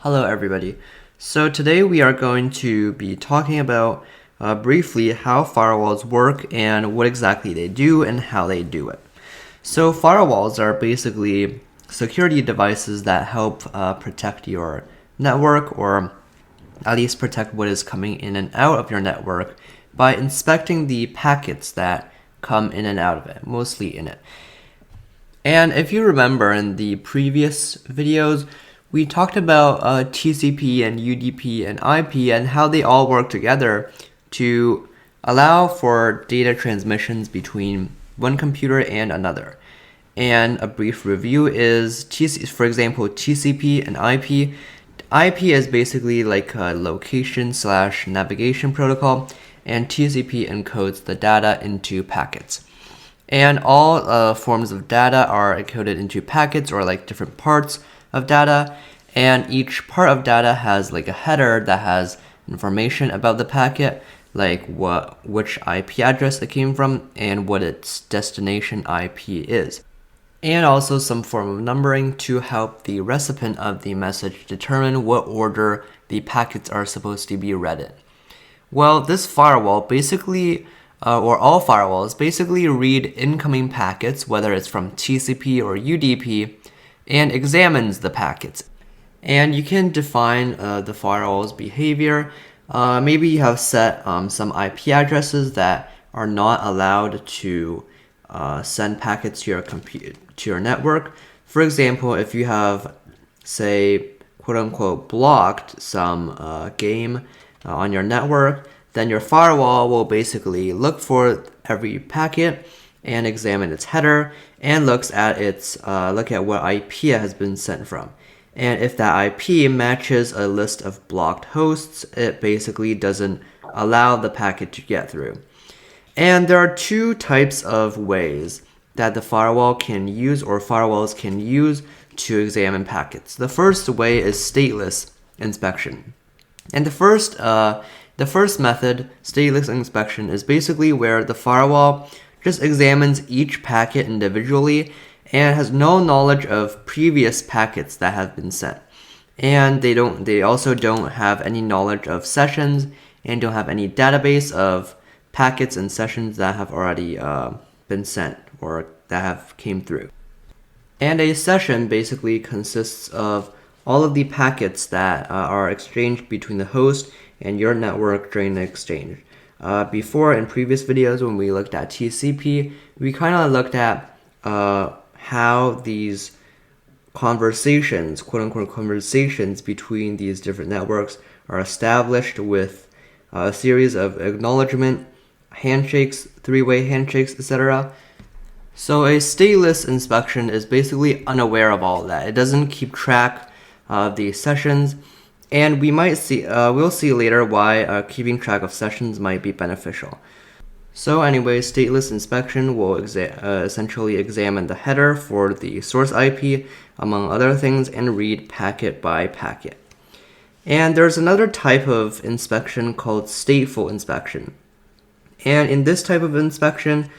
Hello everybody. So today we are going to be talking about briefly how firewalls work and what exactly they do and how they do it. So firewalls are basically security devices that help protect your network, or at least protect what is coming in and out of your network by inspecting the packets that come in and out of it, mostly in it. And if you remember in the previous videos, we talked about TCP and UDP and IP and how they all work together to allow for data transmissions between one computer and another. And a brief review is, for example, TCP and IP. IP is basically like a location/navigation protocol, and TCP encodes the data into packets. And all forms of data are encoded into packets, or like different parts of data, and each part of data has like a header that has information about the packet, like which IP address it came from and what its destination IP is, and also some form of numbering to help the recipient of the message determine what order the packets are supposed to be read in. Well, this firewall basically or all firewalls basically read incoming packets, whether it's from TCP or UDP, and examines the packets. And you can define the firewall's behavior. Maybe you have set some IP addresses that are not allowed to send packets to your network. For example, if you have, say, quote unquote, blocked some game on your network, then your firewall will basically look for every packet and examine its header and look at what IP it has been sent from. And if that IP matches a list of blocked hosts, it basically doesn't allow the packet to get through. And there are two types of ways that the firewall can use, or firewalls can use, to examine packets. The first way is stateless inspection. And the first method, stateless inspection, is basically where the firewall just examines each packet individually and has no knowledge of previous packets that have been sent. And they also don't have any knowledge of sessions and don't have any database of packets and sessions that have already been sent or that have came through. And a session basically consists of all of the packets that are exchanged between the host and your network during the exchange. Before, in previous videos, when we looked at TCP, we kind of looked at how these conversations, quote-unquote conversations, between these different networks are established with a series of acknowledgement, handshakes, three-way handshakes, etc. So a stateless inspection is basically unaware of all that. It doesn't keep track of these sessions, and we'll see later why keeping track of sessions might be beneficial. So anyway, stateless inspection will essentially examine the header for the source IP, among other things, and read packet by packet. And there's another type of inspection called stateful inspection. And in this type of inspection,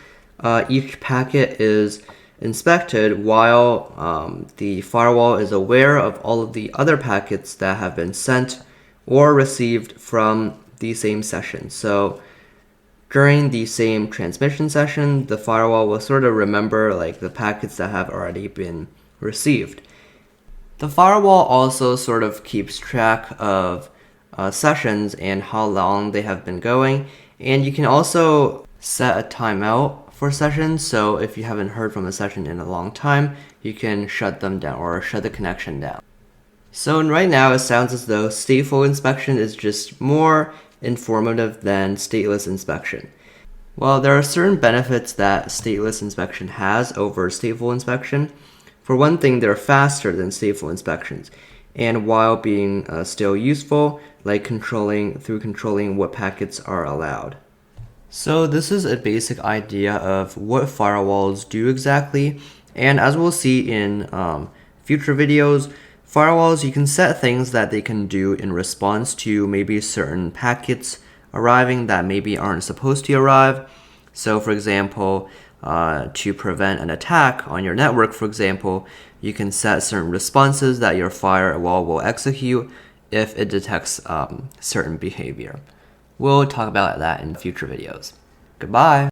each packet is inspected while the firewall is aware of all of the other packets that have been sent or received from the same session. So during the same transmission session, the firewall will sort of remember like the packets that have already been received. The firewall also sort of keeps track of sessions and how long they have been going, and you can also set a timeout for sessions. So if you haven't heard from a session in a long time, you can shut them down or shut the connection down. So right now it sounds as though stateful inspection is just more informative than stateless inspection. Well, there are certain benefits that stateless inspection has over stateful inspection. For one thing, they're faster than stateful inspections, and while being still useful, like controlling what packets are allowed. So this is a basic idea of what firewalls do exactly, and as we'll see in future videos, firewalls, you can set things that they can do in response to maybe certain packets arriving that maybe aren't supposed to arrive. So for example, to prevent an attack on your network, for example, you can set certain responses that your firewall will execute if it detects certain behavior. We'll talk about that in future videos. Goodbye!